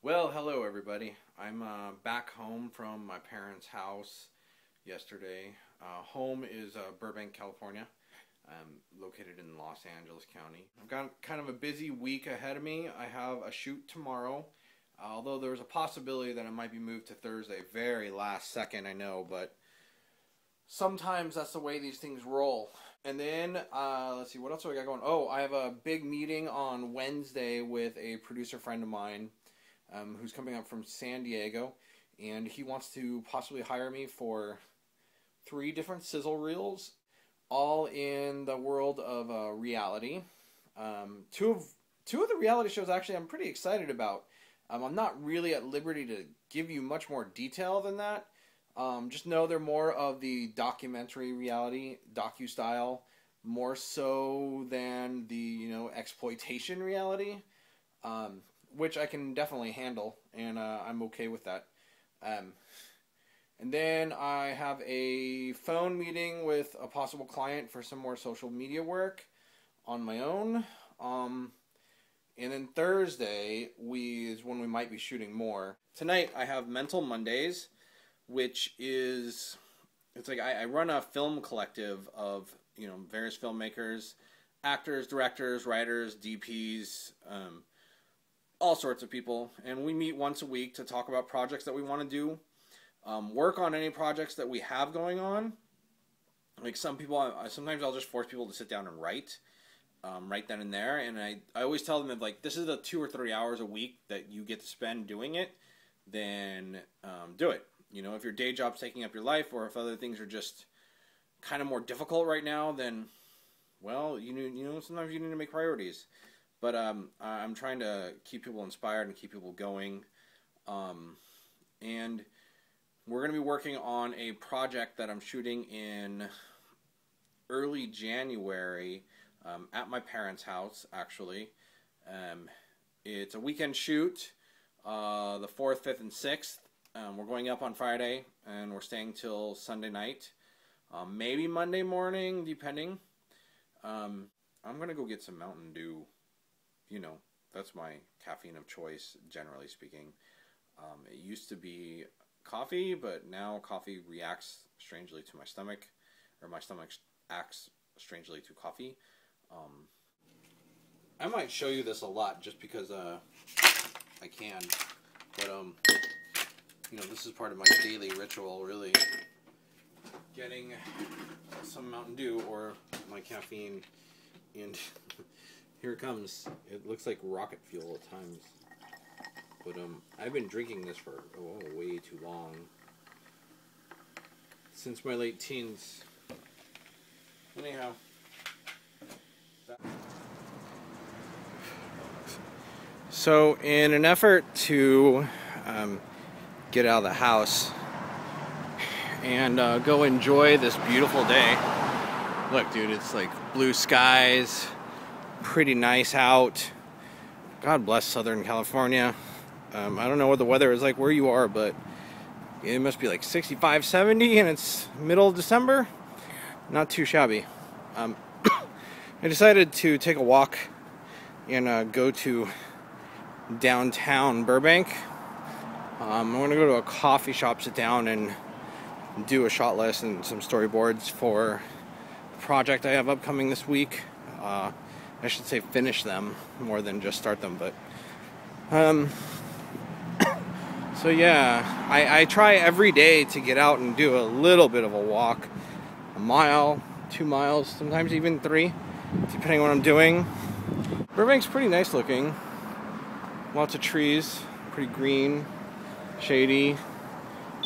Well, hello everybody. I'm back home from my parents' house yesterday. Home is Burbank, California. I'm located in Los Angeles County. I've got kind of a busy week ahead of me. I have a shoot tomorrow, although there's a possibility that it might be moved to Thursday. Very last second, I know, but sometimes that's the way these things roll. And then, let's see, what else do I got going? Oh, I have a big meeting on Wednesday with a producer friend of mine who's coming up from San Diego, and he wants to possibly hire me for 3 different sizzle reels, all in the world of reality. Two of the reality shows actually I'm pretty excited about. I'm not really at liberty to give you much more detail than that. Just know they're more of the documentary reality, docu-style, more so than the, exploitation reality, which I can definitely handle, and I'm okay with that. And then I have a phone meeting with a possible client for some more social media work on my own. And then Thursday is when we might be shooting more. Tonight I have Mental Mondays, which is, it's like I run a film collective of, various filmmakers, actors, directors, writers, DPs, all sorts of people. And we meet once a week to talk about projects that we want to do, work on any projects that we have going on. Like some people, sometimes I'll just force people to sit down and write right then and there. And I always tell them that, like, this is the 2 or 3 hours a week that you get to spend doing it, then do it. If your day job's taking up your life, or if other things are just kind of more difficult right now, then, well, sometimes you need to make priorities. But I'm trying to keep people inspired and keep people going. And we're going to be working on a project that I'm shooting in early January at my parents' house, actually. It's a weekend shoot, the 4th, 5th, and 6th. We're going up on Friday, and we're staying till Sunday night. Maybe Monday morning, depending. I'm going to go get some Mountain Dew. That's my caffeine of choice, generally speaking. It used to be coffee, but now coffee reacts strangely to my stomach, or my stomach acts strangely to coffee. I might show you this a lot just because I can, but this is part of my daily ritual, really. Getting some Mountain Dew or my caffeine, and here it comes. It looks like rocket fuel at times. But I've been drinking this for way too long. Since my late teens. Anyhow. So in an effort to get out of the house and go enjoy this beautiful day. Look, dude, it's like blue skies, pretty nice out. God bless Southern California. I don't know what the weather is like where you are, but it must be like 65, 70, and it's middle of December. Not too shabby. I decided to take a walk and go to downtown Burbank. I'm going to go to a coffee shop, sit down, and do a shot list and some storyboards for a project I have upcoming this week. I should say finish them more than just start them, but so yeah, I try every day to get out and do a little bit of a walk, a mile, 2 miles, sometimes even 3, depending on what I'm doing. Burbank's pretty nice looking, lots of trees, pretty green, shady,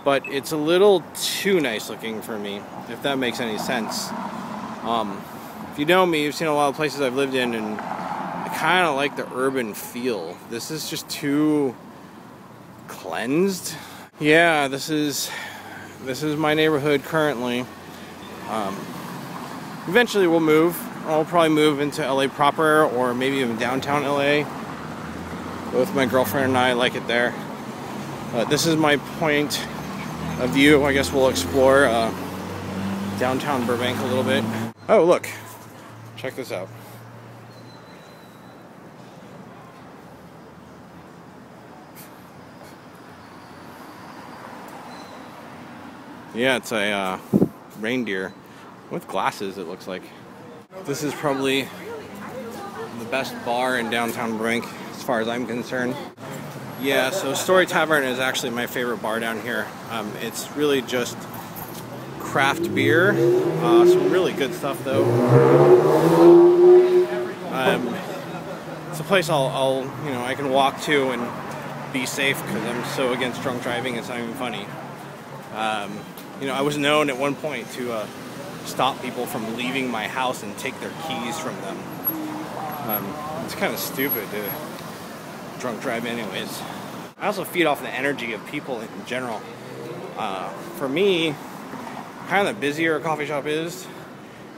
but it's a little too nice looking for me, if that makes any sense. If you know me, you've seen a lot of places I've lived in, and I kind of like the urban feel. This is just too cleansed. Yeah, this is my neighborhood currently. Eventually we'll move. I'll probably move into LA proper, or maybe even downtown LA. Both my girlfriend and I like it there. This is my point of view. I guess we'll explore downtown Burbank a little bit. Oh, look. Check this out. Yeah, it's a reindeer with glasses, it looks like. This is probably the best bar in downtown Burbank, as far as I'm concerned. Yeah, so Story Tavern is actually my favorite bar down here. It's really just craft beer, some really good stuff though. It's a place I can walk to and be safe because I'm so against drunk driving. It's not even funny. I was known at one point to stop people from leaving my house and take their keys from them. It's kind of stupid to drunk drive anyways. I also feed off the energy of people in general. For me, kind of the busier a coffee shop is,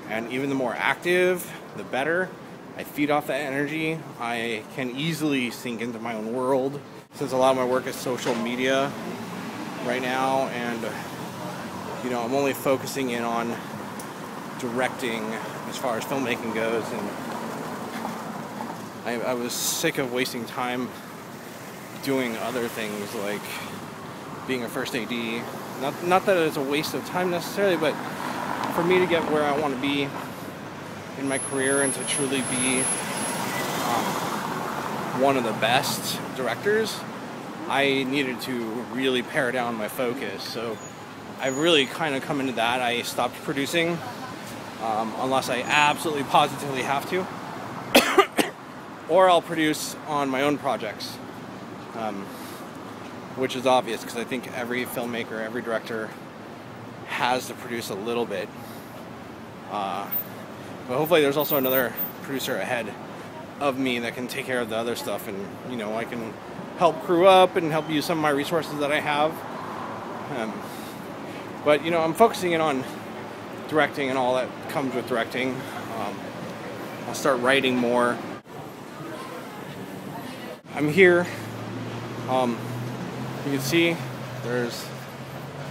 and even the more active, the better. I feed off that energy. I can easily sink into my own world, since a lot of my work is social media right now, and I'm only focusing in on directing as far as filmmaking goes, and I was sick of wasting time doing other things like being a first AD. Not that it's a waste of time necessarily, but for me to get where I want to be in my career and to truly be one of the best directors, I needed to really pare down my focus. So I've really kind of come into that. I stopped producing unless I absolutely positively have to, or I'll produce on my own projects, which is obvious because I think every filmmaker, every director has to produce a little bit. But hopefully there's also another producer ahead of me that can take care of the other stuff, and I can help crew up and help use some of my resources that I have. But I'm focusing in on directing and all that comes with directing. I'll start writing more. I'm here. You can see there's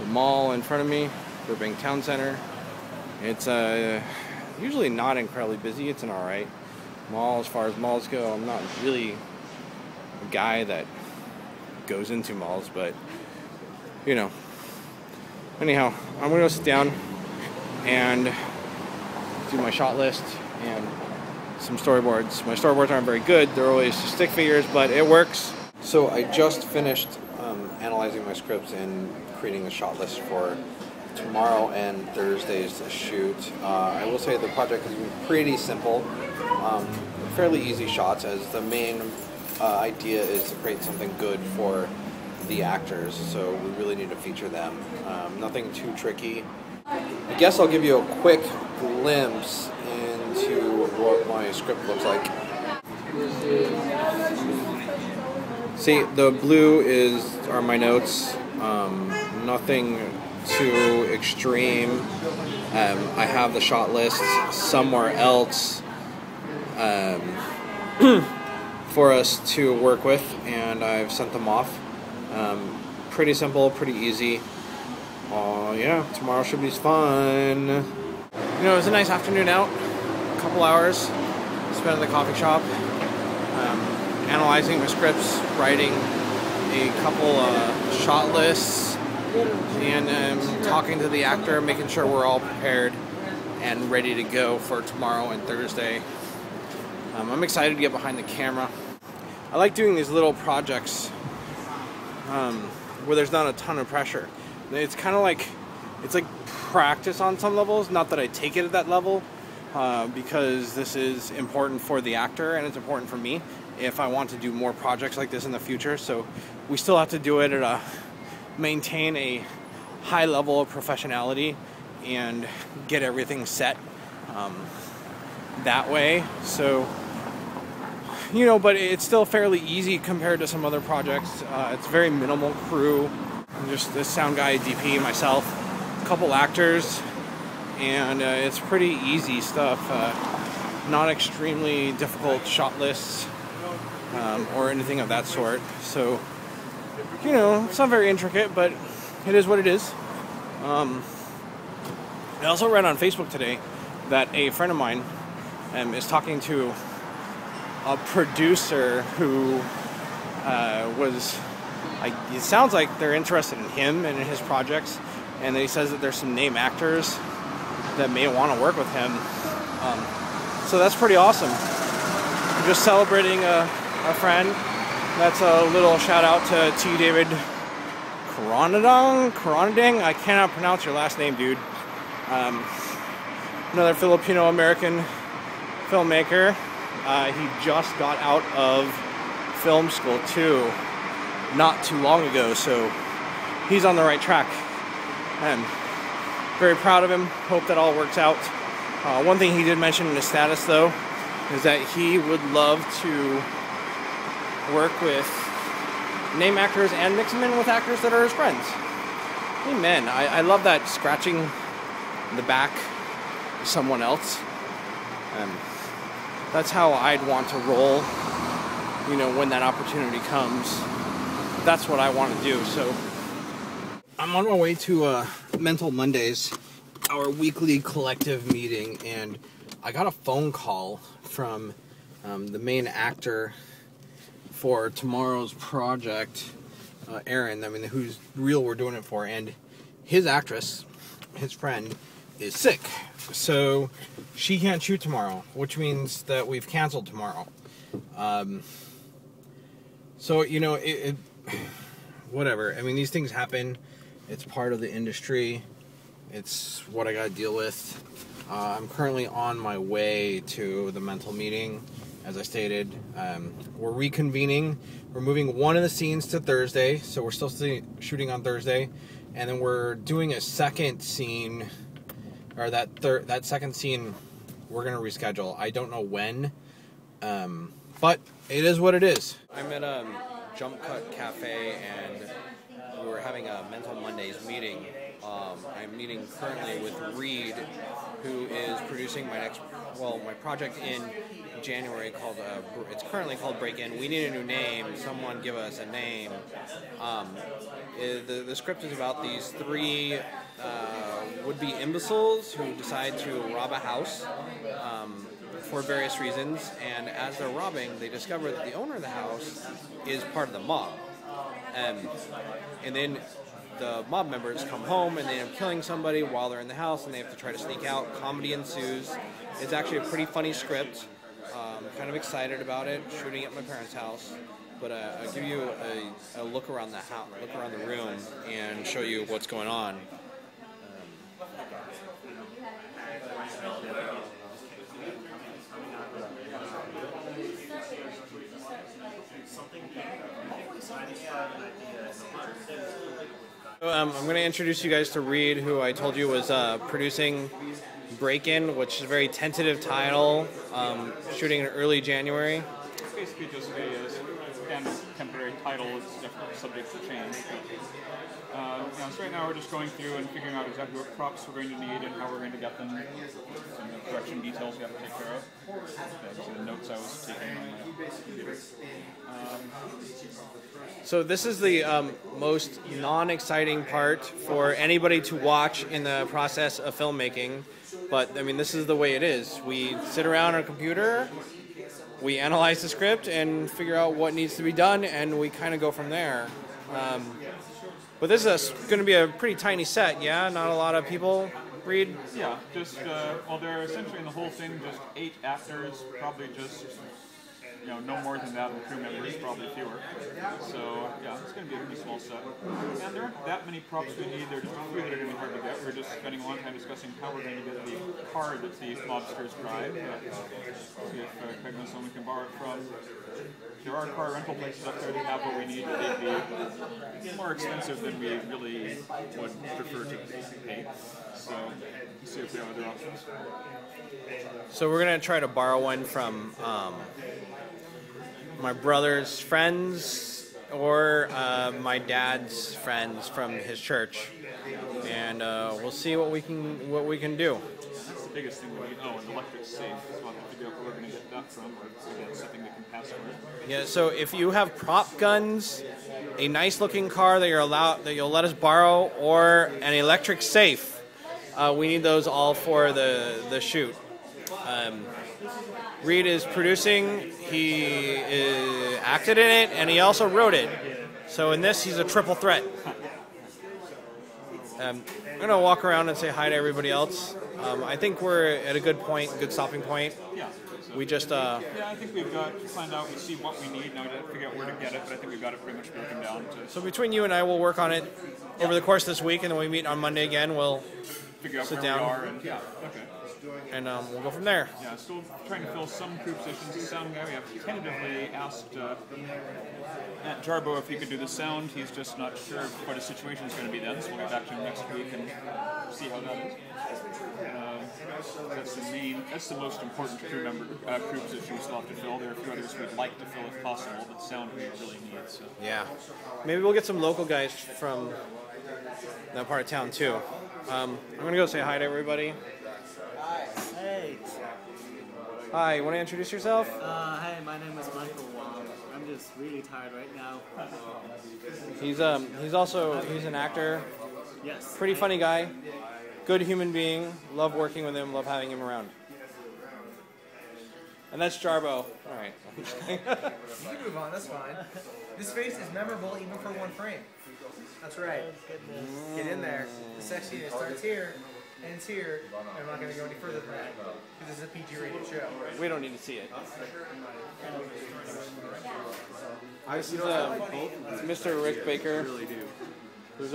the mall in front of me, Burbank Town Center. It's usually not incredibly busy. It's an alright mall as far as malls go. I'm not really a guy that goes into malls, but anyhow, I'm gonna go sit down and do my shot list and some storyboards. My storyboards aren't very good. They're always stick figures, but it works. So I just finished analyzing my scripts and creating a shot list for tomorrow and Thursday's shoot. I will say the project has been pretty simple, fairly easy shots, as the main idea is to create something good for the actors, so we really need to feature them. Nothing too tricky. I guess I'll give you a quick glimpse into what my script looks like. See, the blue are my notes. Nothing too extreme. I have the shot list somewhere else for us to work with, and I've sent them off. Pretty simple, pretty easy. Yeah, tomorrow should be fun. It was a nice afternoon out. A couple hours spent at the coffee shop, analyzing my scripts, writing a couple shot lists, and talking to the actor, making sure we're all prepared and ready to go for tomorrow and Thursday. I'm excited to get behind the camera. I like doing these little projects where there's not a ton of pressure. It's kind of like, it's like practice on some levels. Not that I take it at that level, because this is important for the actor and it's important for me if I want to do more projects like this in the future. So we still have to do it at maintain a high level of professionality and get everything set that way. So but it's still fairly easy compared to some other projects. It's very minimal crew. I'm just this sound guy, DP, myself, a couple actors, and it's pretty easy stuff. Not extremely difficult shot lists or anything of that sort. So, it's not very intricate, but it is what it is. I also read on Facebook today that a friend of mine is talking to a producer who it sounds like they're interested in him and in his projects, and he says that there's some name actors that may want to work with him. So that's pretty awesome. I'm just celebrating a friend. That's a little shout out to T. David Coronading. I cannot pronounce your last name, dude. Another Filipino-American filmmaker. He just got out of film school too, not too long ago, so he's on the right track. I'm very proud of him. Hope that all works out. One thing he did mention in his status, though, is that he would love to work with name actors and mix them in with actors that are his friends. Amen. I love that, scratching the back of someone else. That's how I'd want to roll, you know, when that opportunity comes. That's what I want to do. So I'm on my way to Mental Mondays, our weekly collective meeting, and I got a phone call from the main actor for tomorrow's project, Aaron, whose reel we're doing it for, and his actress, his friend, is sick. So she can't shoot tomorrow, which means that we've canceled tomorrow. So, you know, whatever. I mean, these things happen. It's part of the industry. It's what I gotta deal with. I'm currently on my way to the mental meeting, as I stated. We're reconvening. We're moving one of the scenes to Thursday, so we're still shooting on Thursday, and then we're doing a second scene, or that second scene we're gonna reschedule. I don't know when, but it is what it is. I'm at a Jump Cut Cafe, and we're having a Mental Mondays meeting. I'm meeting currently with Reed, who is producing my project in January called, it's currently called Break In. We need a new name. Someone give us a name. The script is about these three would-be imbeciles who decide to rob a house for various reasons, and as they're robbing, they discover that the owner of the house is part of the mob. And then the mob members come home and they end up killing somebody while they're in the house, and they have to try to sneak out. Comedy ensues. It's actually a pretty funny script. I'm kind of excited about it. Shooting at my parents' house, but I'll give you a look around the house, look around the room, and show you what's going on. I'm going to introduce you guys to Reed, who I told you was producing Break-In, which is a very tentative title, shooting in early January. It's basically just a temporary title. It's definitely subject to change. So right now we're just going through and figuring out exactly what props we're going to need and how we're going to get them. Some production details we have to take care of. These are the notes I was taking on my computer. So this is the most non-exciting part for anybody to watch in the process of filmmaking, but I mean, this is the way it is. We sit around on a computer, we analyze the script and figure out what needs to be done, and we kind of go from there. But this is going to be a pretty tiny set, yeah? Not a lot of people, Reed? Yeah, just, they're essentially in the whole thing, just 8 actors, probably just, no more than that, and crew members, probably fewer. So, yeah, it's going to be a pretty small set. And there aren't that many props we need. There are just a few that are going to be hard to get. We're just spending a long time discussing how we're going to get the car that the mobsters drive. See if Craig knows someone we can borrow it from. There are car rental places up there that have what we need, but they'd be more expensive than we really would prefer to pay. So, let's see if there are other options. So we're going to try to borrow one from my brother's friends or my dad's friends from his church, and we'll see what we can do. That's the biggest thing we need. Oh, an electric safe. So we'll have to figure out where we're going to get that from, or again, something that can pass through. Yeah. So if you have prop guns, a nice-looking car that you'll let us borrow, or an electric safe, we need those all for the shoot. Reed is producing, he acted in it, and he also wrote it. So in this, he's a triple threat. I'm going to walk around and say hi to everybody else. I think we're at a good point, good stopping point. Yeah. So, We just... yeah, I think we've got planned out. We see what we need. Now we got to figure out where to get it, but I think we've got it pretty much broken down. So between you and I, we'll work on it over the course of this week, and then we meet on Monday again. We'll figure out sit where down. we are. And, yeah, okay. And we'll go from there. Yeah, still trying to fill some crew positions. The sound guy, we have tentatively asked Matt Jarbo if he could do the sound. He's just not sure what his situation is going to be then, so we'll get back to him next week and see how that is. That's the most important crew position we still have to fill. There are a few others we'd like to fill if possible, but sound we really need. So. Yeah. Maybe we'll get some local guys from that part of town too. I'm going to go say hi to everybody. Hey. Hi, you want to introduce yourself? Hey, my name is Michael Wong. I'm just really tired right now. He's an actor, Yes. pretty funny guy, good human being, love working with him, love having him around. And that's Jarbo. All right. You can move on, that's fine. This face is memorable even for one frame. That's right. Get in there. The sexiness starts here, ends here, and I'm not going to go any further than that, because this is a PG-rated show. We don't need to see it. This is Mr. Rick Baker, who's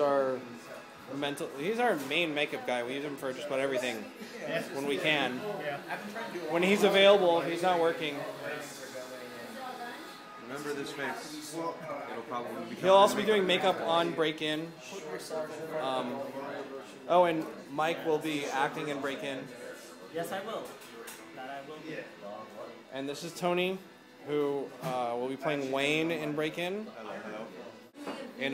he's our main makeup guy. We use him for just about everything when we can. When he's available, if he's not working. Remember this face. It'll probably be. He'll also be doing makeup on Break-In. And Mike will be acting in Break-In. Yes, I will. That I will do. And this is Tony, who will be playing Wayne in Break-In. And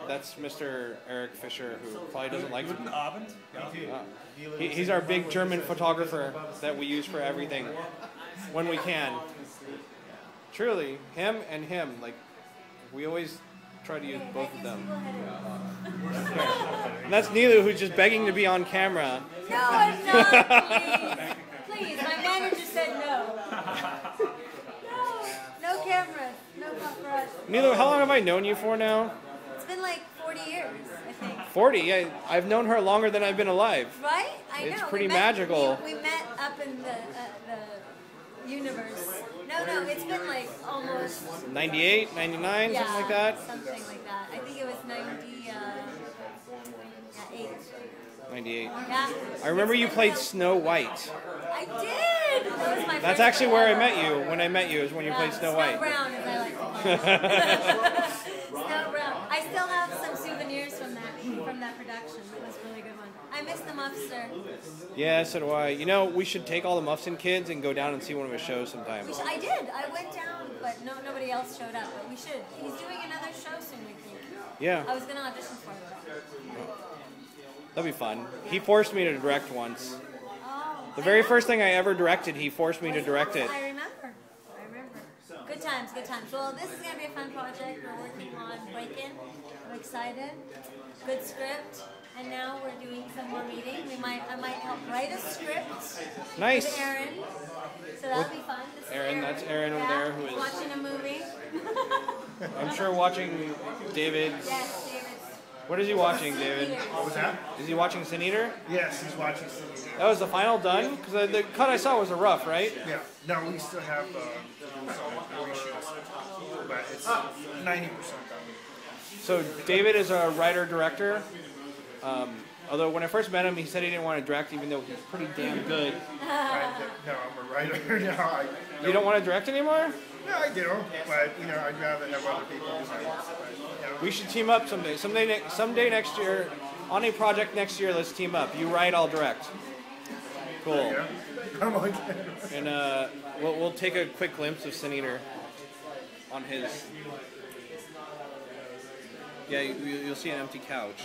that's Mr. Eric Fisher, who probably doesn't like him. He's our big German photographer that we use for everything when we can. Truly, him and him, like, we always try to use both of them. And that's Nilu, who's just begging to be on camera. No, I'm not, please. Please, my manager said no. No cameras, no paparazzi. Nilu, how long have I known you for now? It's been like 40 years, I think. 40? Yeah, I've known her longer than I've been alive. Right? I know. It's pretty We met- magical. We met up in the universe. No, it's been like almost... 98, 99, something like that? Something like that. I think it was 98. 98. Yeah. I remember you played Snow White. I did! That was my That's first actually where I ever. met you. When I met you is when you played Snow White. Snow Brown, as I like to call it. Snow Brown. I still have some souvenirs from that production. It was a really good one. I miss the Muffster. Yeah, so do I. You know, we should take all the Muffson kids and go down and see one of his shows sometime. I did. I went down, but nobody else showed up. But we should. He's doing another show soon, I think. Yeah, I was going to audition for it. that'd be fun. He forced me to direct once. Oh, The very first thing I ever directed, he forced me to direct it. I remember. Good times, good times. Well, this is going to be a fun project. We're working on Break-In. I'm excited. Good script. And now we're doing some more reading. I might help write a script Nice. with Aaron. So that'll be fun. This is Aaron, that's Aaron over there who is- watching a movie. I'm sure watching David. Yes, David. What is he watching, David? What was that? Is he watching Sin Eater? Yes, he's watching. That was the final done? Because the cut I saw was a rough, right? Yeah. No, we still have some reshoots, but it's 90% done. So David is a writer-director. Although when I first met him, he said he didn't want to direct, even though he's pretty damn good. No, I'm a writer. No, You don't want to direct anymore? No, I do, but I'd rather have other people do my work. We should team up someday. Someday next year, on a project next year, let's team up. You write, I'll direct. Cool. Yeah. I'm like, And we'll take a quick glimpse of Sin Eater on his. Yeah, you'll see an empty couch.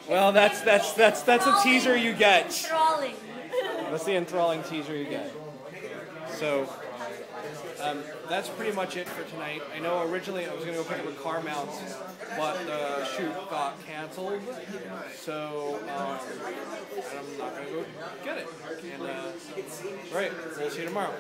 Well, that's a teaser you get. Enthralling. That's the enthralling teaser you get. So, that's pretty much it for tonight. I know originally I was going to go pick up a car mount, but the shoot got canceled. So, and I'm not going to go get it. And, right, we'll see you tomorrow.